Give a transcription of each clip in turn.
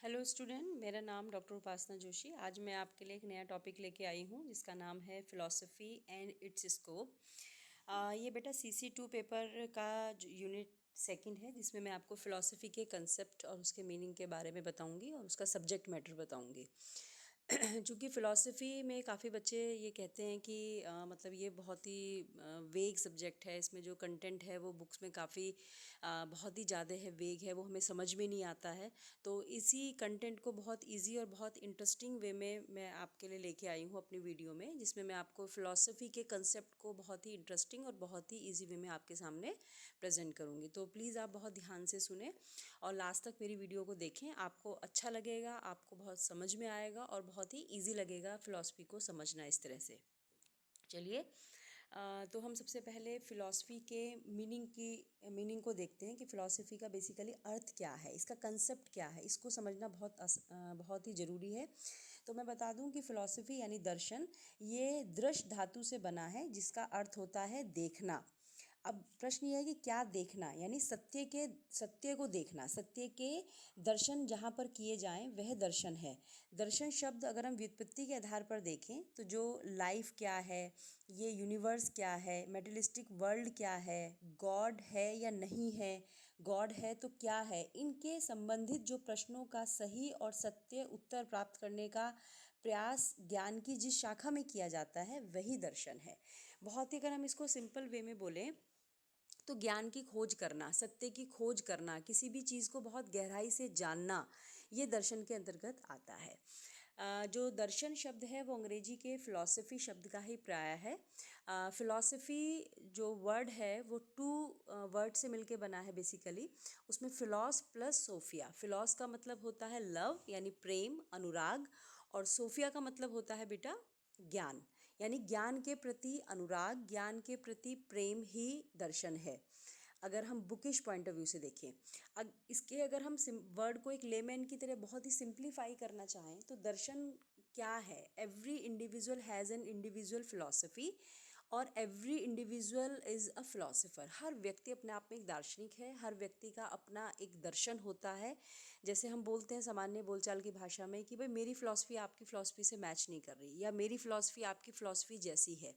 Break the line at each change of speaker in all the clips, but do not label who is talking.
Hello student, मेरा नाम doctor उपासना जोशी। आज मैं आपके लिए एक नया टॉपिक लेके आई हूँ जिसका नाम है फ़िलॉसफ़ी एंड इट्स स्कोप। ये बेटा CC2 पेपर का जो यूनिट सेकंड है, जिसमें मैं आपको फ़िलॉसफ़ी के कंसेप्ट और उसके मीनिंग के बारे में बताऊँगी और उसका सब्जेक्ट मैटर बताऊँगी। चूँकि फ़िलॉसफ़ी में काफ़ी बच्चे ये कहते हैं कि मतलब ये बहुत ही वेग सब्जेक्ट है, इसमें जो कंटेंट है वो बुक्स में काफ़ी बहुत ही ज़्यादा है, वेग है, वो हमें समझ में नहीं आता है। तो इसी कंटेंट को बहुत इजी और बहुत इंटरेस्टिंग वे में मैं आपके लिए लेके आई हूँ अपनी वीडियो में, जिसमें मैं आपको फ़िलॉसफ़ी के कंसेप्ट को बहुत ही इंटरेस्टिंग और बहुत ही इजी वे में आपके सामने प्रेजेंट करूँगी। तो प्लीज़ आप बहुत ध्यान से सुने और लास्ट तक मेरी वीडियो को देखें। आपको अच्छा लगेगा, आपको बहुत समझ में आएगा और बहुत ही ईजी लगेगा फ़िलॉसफ़ी को समझना इस तरह से। चलिए, तो हम सबसे पहले फ़िलॉसफ़ी के मीनिंग को देखते हैं कि फ़िलॉसफ़ी का बेसिकली अर्थ क्या है, इसका कंसेप्ट क्या है। इसको समझना बहुत ही ज़रूरी है। तो मैं बता दूं कि फ़िलॉसफ़ी यानी दर्शन, ये दृश्य धातु से बना है जिसका अर्थ होता है देखना। अब प्रश्न ये है कि क्या देखना, यानी सत्य को देखना, सत्य के दर्शन जहाँ पर किए जाएं वह दर्शन है। दर्शन शब्द अगर हम व्युत्पत्ति के आधार पर देखें तो जो लाइफ क्या है, ये यूनिवर्स क्या है, मेटेरियलिस्टिक वर्ल्ड क्या है, गॉड है या नहीं है, गॉड है तो क्या है, इनके संबंधित जो प्रश्नों का सही और सत्य उत्तर प्राप्त करने का प्रयास ज्ञान की जिस शाखा में किया जाता है वही दर्शन है। बहुत ही अगर हम इसको सिंपल वे में बोलें तो ज्ञान की खोज करना, सत्य की खोज करना, किसी भी चीज़ को बहुत गहराई से जानना, ये दर्शन के अंतर्गत आता है। जो दर्शन शब्द है वो अंग्रेजी के फ़िलॉसफ़ी शब्द का ही प्राय है। फ़िलॉसफ़ी जो वर्ड है वो टू वर्ड से मिलके बना है बेसिकली। उसमें फ़िलॉस प्लस सोफिया। फ़िलॉस का मतलब होता है लव यानी प्रेम, अनुराग, और सोफिया का मतलब होता है बेटा ज्ञान, यानी ज्ञान के प्रति अनुराग, ज्ञान के प्रति प्रेम ही दर्शन है। अगर हम बुकिश पॉइंट ऑफ व्यू से देखें, इसके अगर हम वर्ड को एक लेमैन की तरह बहुत ही सिंप्लीफाई करना चाहें तो दर्शन क्या है? Every individual has an individual philosophy और every individual is a philosopher. हर व्यक्ति अपने आप में एक दार्शनिक है, हर व्यक्ति का अपना एक दर्शन होता है। जैसे हम बोलते हैं सामान्य बोलचाल की भाषा में कि भाई मेरी फ़िलॉसफ़ी आपकी फ़िलॉसफ़ी से मैच नहीं कर रही, या मेरी फ़िलॉसफ़ी आपकी फ़िलॉसफ़ी जैसी है।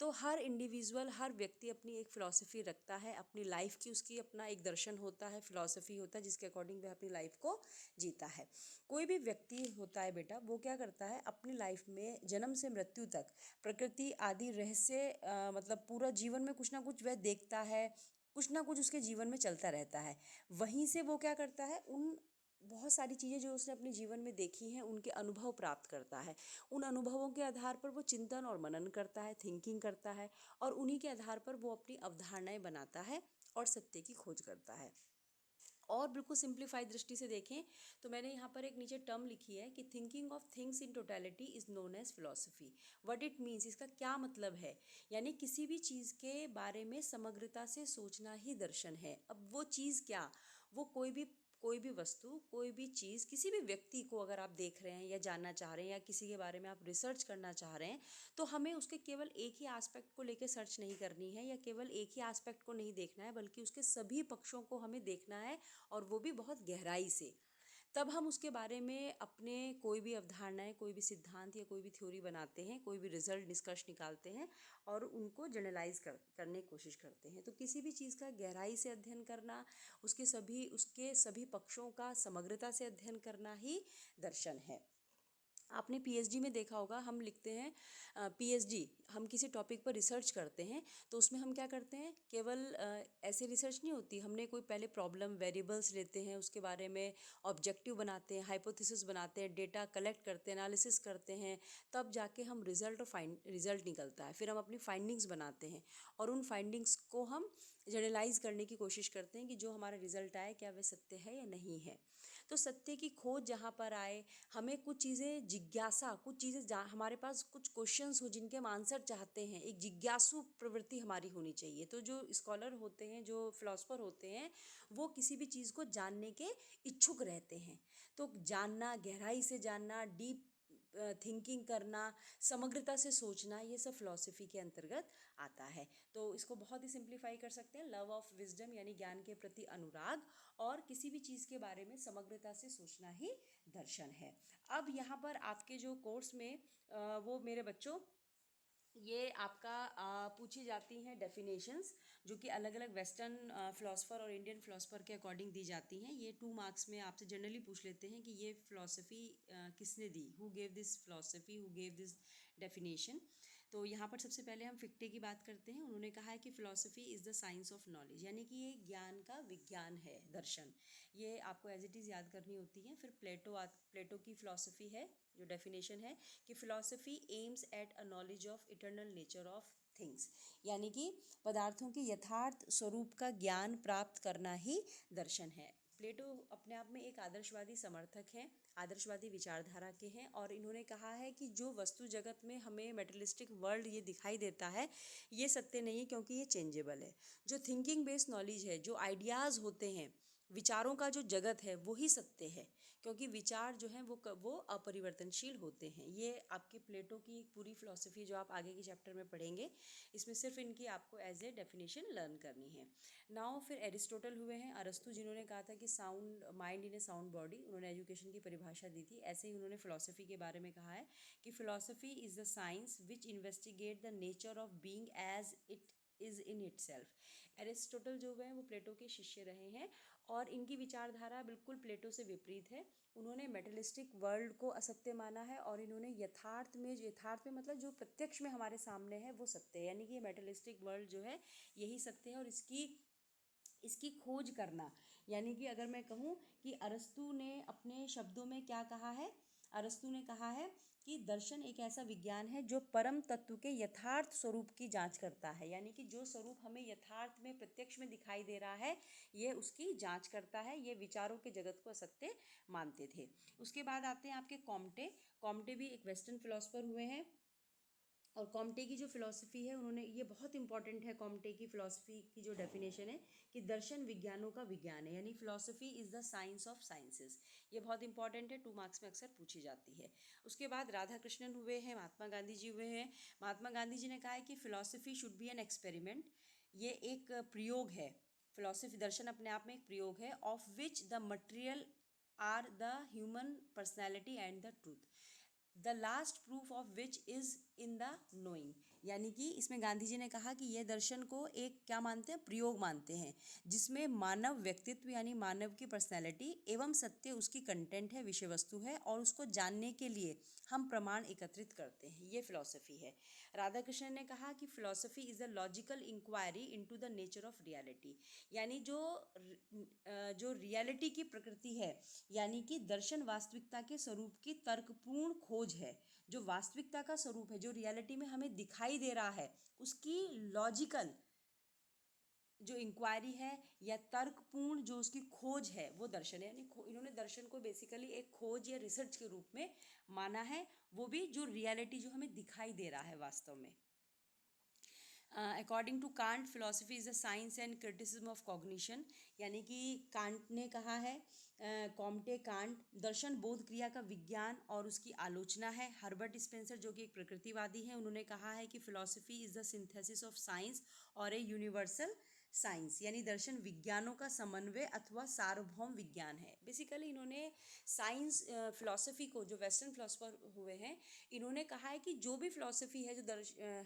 तो हर इंडिविजुअल, हर व्यक्ति अपनी एक फ़िलॉसफ़ी रखता है, अपनी लाइफ की उसकी अपना एक दर्शन होता है, फ़िलॉसफ़ी होता है जिसके अकॉर्डिंग वह अपनी लाइफ को जीता है। कोई भी व्यक्ति होता है बेटा, वो क्या करता है अपनी लाइफ में जन्म से मृत्यु तक प्रकृति आदि रहस्य मतलब पूरा जीवन में कुछ ना कुछ वह देखता है, कुछ ना कुछ उसके जीवन में चलता रहता है। वहीं से वो क्या करता है, उन बहुत सारी चीज़ें जो उसने अपने जीवन में देखी हैं उनके अनुभव प्राप्त करता है। उन अनुभवों के आधार पर वो चिंतन और मनन करता है, थिंकिंग करता है, और उन्हीं के आधार पर वो अपनी अवधारणाएं बनाता है और सत्य की खोज करता है। और बिल्कुल सिंप्लीफाई दृष्टि से देखें तो मैंने यहाँ पर एक नीचे टर्म लिखी है कि thinking of things in totality is known as philosophy. What it means, इसका क्या मतलब है, यानी किसी भी चीज़ के बारे में समग्रता से सोचना ही दर्शन है। अब वो चीज़ क्या, वो कोई भी वस्तु, कोई भी चीज़, किसी भी व्यक्ति को अगर आप देख रहे हैं या जानना चाह रहे हैं या किसी के बारे में आप रिसर्च करना चाह रहे हैं, तो हमें उसके केवल एक ही एस्पेक्ट को लेकर सर्च नहीं करनी है या केवल एक ही एस्पेक्ट को नहीं देखना है, बल्कि उसके सभी पक्षों को हमें देखना है, और वो भी बहुत गहराई से। तब हम उसके बारे में अपने कोई भी अवधारणाएं, कोई भी सिद्धांत या कोई भी थ्योरी बनाते हैं, कोई भी रिजल्ट निष्कर्ष निकालते हैं और उनको जनरलाइज करने की कोशिश करते हैं। तो किसी भी चीज़ का गहराई से अध्ययन करना, उसके सभी पक्षों का समग्रता से अध्ययन करना ही दर्शन है। आपने पीएचडी में देखा होगा, हम लिखते हैं पीएचडी, हम किसी टॉपिक पर रिसर्च करते हैं तो उसमें हम क्या करते हैं, केवल ऐसे रिसर्च नहीं होती, हमने कोई पहले प्रॉब्लम वेरिएबल्स लेते हैं, उसके बारे में ऑब्जेक्टिव बनाते हैं, हाइपोथेसिस बनाते हैं, डेटा कलेक्ट करते हैं, एनालिसिस करते हैं, तब जाके हम रिजल्ट निकलता है। फिर हम अपनी फाइंडिंग्स बनाते हैं और उन फाइंडिंग्स को हम जनरलाइज करने की कोशिश करते हैं कि जो हमारा रिजल्ट आए क्या वह सत्य है या नहीं है। तो सत्य की खोज जहाँ पर आए, हमें कुछ चीज़ें जिज्ञासा, कुछ चीज़ें हमारे पास कुछ क्वेश्चंस हो जिनके हम आंसर चाहते हैं, एक जिज्ञासु प्रवृत्ति हमारी होनी चाहिए। तो जो स्कॉलर होते हैं, जो फिलोसफर होते हैं, वो किसी भी चीज़ को जानने के इच्छुक रहते हैं। तो जानना, गहराई से जानना, डीप थिंकिंग करना, समग्रता से सोचना, ये सब फिलॉसफी के अंतर्गत आता है। तो इसको बहुत ही सिंप्लीफाई कर सकते हैं, लव ऑफ विजडम यानी ज्ञान के प्रति अनुराग, और किसी भी चीज़ के बारे में समग्रता से सोचना ही दर्शन है। अब यहाँ पर आपके जो कोर्स में वो मेरे बच्चों, ये आपका पूछी जाती हैं डेफिनेशंस, जो कि अलग अलग वेस्टर्न फिलोसफर और इंडियन फिलोसफर के अकॉर्डिंग दी जाती हैं। ये 2 मार्क्स में आपसे जनरली पूछ लेते हैं कि ये फिलोसफी किसने दी, who gave this philosophy, who gave this definition. तो यहाँ पर सबसे पहले हम फिक्टे की बात करते हैं। उन्होंने कहा है कि philosophy is the science of knowledge, यानी कि ये ज्ञान का विज्ञान है, दर्शन। ये आपको एज इट इज़ याद करनी होती है। फिर प्लेटो की फिलोसफी है, जो डेफिनेशन है कि philosophy aims at a knowledge of eternal nature of things, यानी कि पदार्थों के यथार्थ स्वरूप का ज्ञान प्राप्त करना ही दर्शन है। प्लेटो अपने आप में एक आदर्शवादी समर्थक हैं, आदर्शवादी विचारधारा के हैं, और इन्होंने कहा है कि जो वस्तु जगत में हमें मेटेरियलिस्टिक वर्ल्ड ये दिखाई देता है, ये सत्य नहीं है, क्योंकि ये चेंजेबल है। जो थिंकिंग बेस्ड नॉलेज है, जो आइडियाज़ होते हैं, विचारों का जो जगत है, वही सत्य है, क्योंकि विचार जो हैं वो अपरिवर्तनशील होते हैं। ये आपकी प्लेटो की एक पूरी फिलॉसफी जो आप आगे के चैप्टर में पढ़ेंगे, इसमें सिर्फ इनकी आपको एज ए डेफिनेशन लर्न करनी है। नाउ फिर एरिस्टोटल हुए हैं, अरस्तु, जिन्होंने कहा था कि sound mind in A sound body, उन्होंने एजुकेशन की परिभाषा दी थी। ऐसे ही उन्होंने फिलॉसफी के बारे में कहा है कि philosophy is the science which investigate the nature of being as it is in itself. Aristotle जो हैं वो प्लेटो के शिष्य रहे हैं, और इनकी विचारधारा बिल्कुल प्लेटो से विपरीत है। उन्होंने मेटलिस्टिक वर्ल्ड को असत्य माना है, और इन्होंने यथार्थ में मतलब जो प्रत्यक्ष में हमारे सामने है वो सत्य है, यानी कि ये मेटलिस्टिक वर्ल्ड जो है यही सत्य है। और इसकी इसकी खोज करना, यानी कि अगर मैं कहूँ कि अरस्तु ने अपने शब्दों में क्या कहा है, अरस्तु ने कहा है कि दर्शन एक ऐसा विज्ञान है जो परम तत्व के यथार्थ स्वरूप की जांच करता है, यानी कि जो स्वरूप हमें यथार्थ में प्रत्यक्ष में दिखाई दे रहा है, ये उसकी जांच करता है। ये विचारों के जगत को असत्य मानते थे। उसके बाद आते हैं आपके कॉम्टे। कॉम्टे भी एक वेस्टर्न फिलोसफर हुए हैं, और कॉम्टे की जो फिलॉसफी है, उन्होंने, ये बहुत इंपॉर्टेंट है, कॉम्टे की फिलॉसफी की जो डेफिनेशन है कि दर्शन विज्ञानों का विज्ञान है, यानी philosophy is the science of sciences. ये बहुत इंपॉर्टेंट है, 2 मार्क्स में अक्सर पूछी जाती है। उसके बाद राधा कृष्णन हुए हैं, महात्मा गांधी जी हुए हैं। महात्मा गांधी जी ने कहा है कि philosophy should be an experiment, ये एक प्रयोग है। फिलॉसफी, दर्शन अपने आप में एक प्रयोग है, of which the material are the human personality and the truth, the last proof of which is in the knowing. यानी कि इसमें गांधी जी ने कहा कि यह दर्शन को एक क्या मानते हैं, प्रयोग मानते हैं, जिसमें मानव व्यक्तित्व यानी मानव की पर्सनैलिटी एवं सत्य उसकी कंटेंट है, विषय वस्तु है, और उसको जानने के लिए हम प्रमाण एकत्रित करते हैं। ये फिलॉसफी है। राधा कृष्णन ने कहा कि philosophy is the logical inquiry into the nature of reality, यानी जो रियलिटी की प्रकृति है, यानी कि दर्शन वास्तविकता के स्वरूप की तर्कपूर्ण खोज है। जो वास्तविकता का स्वरूप है, जो रियलिटी में हमें दिखाई दे रहा है, उसकी लॉजिकल जो इंक्वायरी है या तर्कपूर्ण जो उसकी खोज है, वो दर्शन है। यानी इन्होंने दर्शन को बेसिकली एक खोज या रिसर्च के रूप में माना है, वो भी जो रियलिटी जो हमें दिखाई दे रहा है वास्तव में। According to Kant, philosophy is the science and criticism of cognition, यानी कि कांट ने कहा है, कॉम्टे कांट, दर्शन बोध क्रिया का विज्ञान और उसकी आलोचना है। हर्बर्ट स्पेंसर, जो कि एक प्रकृतिवादी हैं, उन्होंने कहा है कि philosophy is the synthesis of science और ए यूनिवर्सल साइंस, यानी दर्शन विज्ञानों का समन्वय अथवा सार्वभौम विज्ञान है। बेसिकली इन्होंने साइंस फिलोसफी को, जो वेस्टर्न फिलोसफर हुए हैं, इन्होंने कहा है कि जो भी फिलॉसफी है,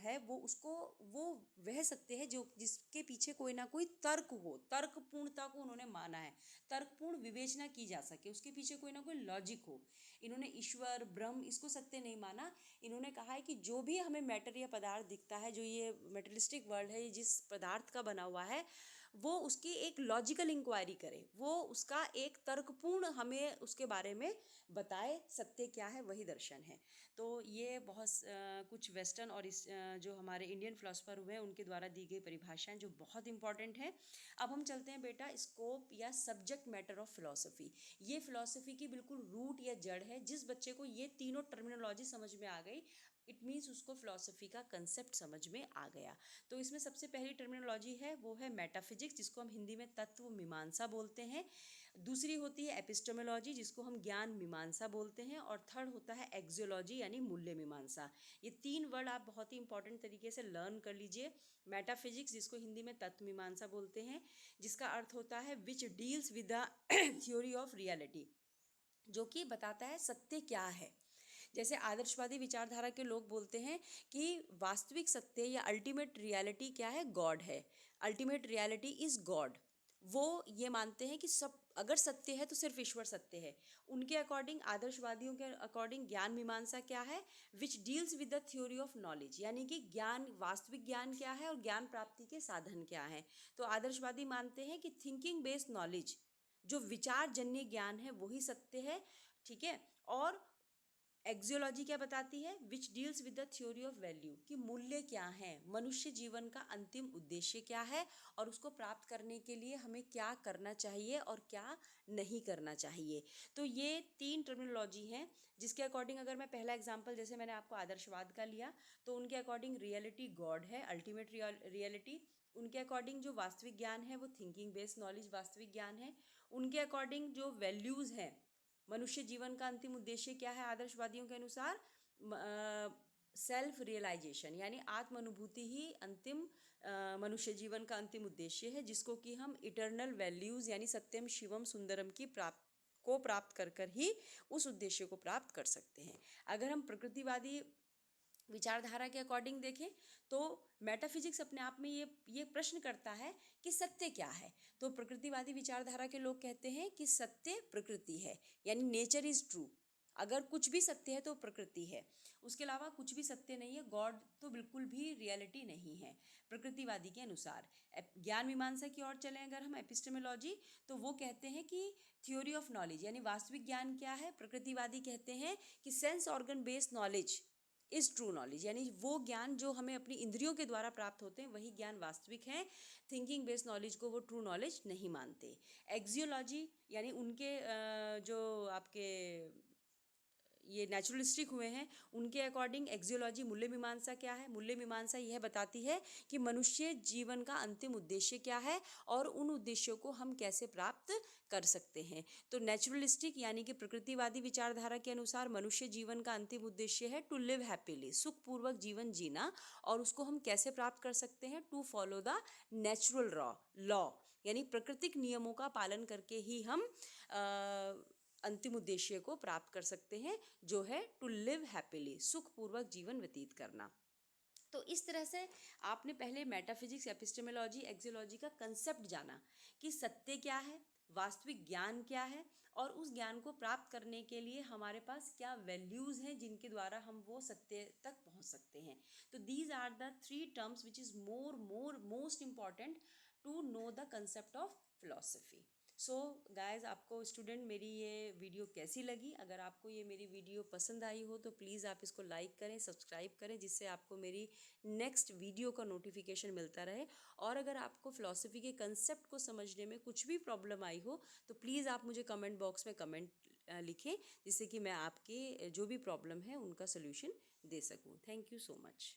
है वो उसको, वो वह सत्य है जो जिसके पीछे कोई ना कोई तर्क हो, तर्कपूर्णता को उन्होंने माना है, तर्कपूर्ण विवेचना की जा सके, उसके पीछे कोई ना कोई लॉजिक हो। इन्होंने ईश्वर, ब्रह्म, इसको सत्य नहीं माना। इन्होंने कहा है कि जो भी हमें मैटर या पदार्थ दिखता है, जो ये मेटेरियलिस्टिक वर्ल्ड है, ये जिस पदार्थ का बना हुआ है, वो उसकी एक लॉजिकल इंक्वायरी करे, वो उसका एक तर्कपूर्ण हमें उसके बारे में बताए, सत्य क्या है, वही दर्शन है। तो ये बहुत कुछ वेस्टर्न और जो हमारे इंडियन फिलोसफर हुए हैं, उनके द्वारा दी गई परिभाषाएं जो बहुत इंपॉर्टेंट हैं। अब हम चलते हैं बेटा स्कोप या सब्जेक्ट मैटर ऑफ फिलोसफी। ये फिलोसफी की बिल्कुल रूट या जड़ है। जिस बच्चे को ये तीनों टर्मिनोलॉजी समझ में आ गई, इट मीन्स उसको फिलोसफी का कंसेप्ट समझ में आ गया। तो इसमें सबसे पहली टर्मिनोलॉजी है, वो है मेटाफिजिक्स, जिसको हम हिंदी में तत्व मीमांसा बोलते हैं। दूसरी होती है एपिस्टेमोलॉजी, जिसको हम ज्ञान मीमांसा बोलते हैं, और थर्ड होता है एक्जियोलॉजी यानी मूल्य मीमांसा। ये 3 वर्ड आप बहुत ही इंपॉर्टेंट तरीके से लर्न कर लीजिए। मेटाफिजिक्स, जिसको हिंदी में तत्व मीमांसा बोलते हैं, जिसका अर्थ होता है which deals with the theory of reality, जो कि बताता है सत्य क्या है। जैसे आदर्शवादी विचारधारा के लोग बोलते हैं कि वास्तविक सत्य या अल्टीमेट रियलिटी क्या है, गॉड है। Ultimate reality is God. वो ये मानते हैं कि सब अगर सत्य है तो सिर्फ ईश्वर सत्य है। उनके अकॉर्डिंग, आदर्शवादियों के अकॉर्डिंग, ज्ञान मीमांसा क्या है, which deals with the theory of knowledge, यानी कि ज्ञान, वास्तविक ज्ञान क्या है और ज्ञान प्राप्ति के साधन क्या है। तो आदर्शवादी मानते हैं कि थिंकिंग बेस्ड नॉलेज, जो विचार जन्य ज्ञान है, वही सत्य है। ठीक है। और एक्जियोलॉजी क्या बताती है, which deals with the theory of value, कि मूल्य क्या है, मनुष्य जीवन का अंतिम उद्देश्य क्या है, और उसको प्राप्त करने के लिए हमें क्या करना चाहिए और क्या नहीं करना चाहिए। तो ये 3 टर्मिनोलॉजी हैं, जिसके अकॉर्डिंग अगर मैं पहला एग्जांपल, जैसे मैंने आपको आदर्शवाद का लिया, तो उनके अकॉर्डिंग रियलिटी गॉड है, अल्टीमेट रियलिटी। उनके अकॉर्डिंग जो वास्तविक ज्ञान है वो थिंकिंग बेस्ड नॉलेज वास्तविक ज्ञान है। उनके अकॉर्डिंग जो वैल्यूज़ हैं, मनुष्य जीवन का अंतिम उद्देश्य क्या है आदर्शवादियों के अनुसार, सेल्फ रियलाइजेशन, यानी आत्म अनुभूति ही अंतिम मनुष्य जीवन का अंतिम उद्देश्य है, जिसको कि हम इटर्नल वैल्यूज़ यानी सत्यम शिवम सुंदरम की प्राप्त कर कर ही उस उद्देश्य को प्राप्त कर सकते हैं। अगर हम प्रकृतिवादी विचारधारा के अकॉर्डिंग देखें, तो मेटाफिजिक्स अपने आप में ये प्रश्न करता है कि सत्य क्या है। तो प्रकृतिवादी विचारधारा के लोग कहते हैं कि सत्य प्रकृति है, यानी नेचर इज ट्रू। अगर कुछ भी सत्य है तो प्रकृति है, उसके अलावा कुछ भी सत्य नहीं है। गॉड तो बिल्कुल भी रियलिटी नहीं है प्रकृतिवादी के अनुसार। ज्ञान मीमांसा की ओर चलें अगर हम, एपिस्टेमोलॉजी, तो वो कहते हैं कि थ्योरी ऑफ नॉलेज यानी वास्तविक ज्ञान क्या है। प्रकृतिवादी कहते हैं कि sense organ based knowledge is true knowledge, यानी वो ज्ञान जो हमें अपनी इंद्रियों के द्वारा प्राप्त होते हैं वही ज्ञान वास्तविक है। थिंकिंग बेस्ड नॉलेज को वो ट्रू नॉलेज नहीं मानते। एक्जियोलॉजी यानी उनके जो आपके ये नेचुरलिस्टिक हुए हैं, उनके अकॉर्डिंग एक्जियोलॉजी, मूल्य मीमांसा क्या है, मूल्य मीमांसा यह बताती है कि मनुष्य जीवन का अंतिम उद्देश्य क्या है और उन उद्देश्यों को हम कैसे प्राप्त कर सकते हैं। तो नेचुरलिस्टिक यानी कि प्रकृतिवादी विचारधारा के अनुसार मनुष्य जीवन का अंतिम उद्देश्य है टू लिव हैप्पीली, सुखपूर्वक जीवन जीना, और उसको हम कैसे प्राप्त कर सकते हैं, to follow the natural law, यानी प्राकृतिक नियमों का पालन करके ही हम अंतिम उद्देश्य को प्राप्त कर सकते हैं, जो है टू लिव हैप्पीली, सुखपूर्वक जीवन व्यतीत करना। तो इस तरह से आपने पहले मेटाफिजिक्स, एपिस्टेमोलॉजी, एक्जियोलॉजी का कंसेप्ट जाना कि सत्य क्या है, वास्तविक ज्ञान क्या है, और उस ज्ञान को प्राप्त करने के लिए हमारे पास क्या वैल्यूज़ हैं जिनके द्वारा हम वो सत्य तक पहुंच सकते हैं। तो these are the 3 terms which is most important to know the concept of philosophy. So guys, आपको स्टूडेंट मेरी ये वीडियो कैसी लगी? अगर आपको ये मेरी वीडियो पसंद आई हो तो प्लीज़ आप इसको लाइक करें, सब्सक्राइब करें, जिससे आपको मेरी नेक्स्ट वीडियो का नोटिफिकेशन मिलता रहे। और अगर आपको फ़िलॉसफ़ी के कंसेप्ट को समझने में कुछ भी प्रॉब्लम आई हो तो प्लीज़ आप मुझे कमेंट बॉक्स में कमेंट लिखें, जिससे कि मैं आपके जो भी प्रॉब्लम है उनका सोल्यूशन दे सकूँ। Thank you so much.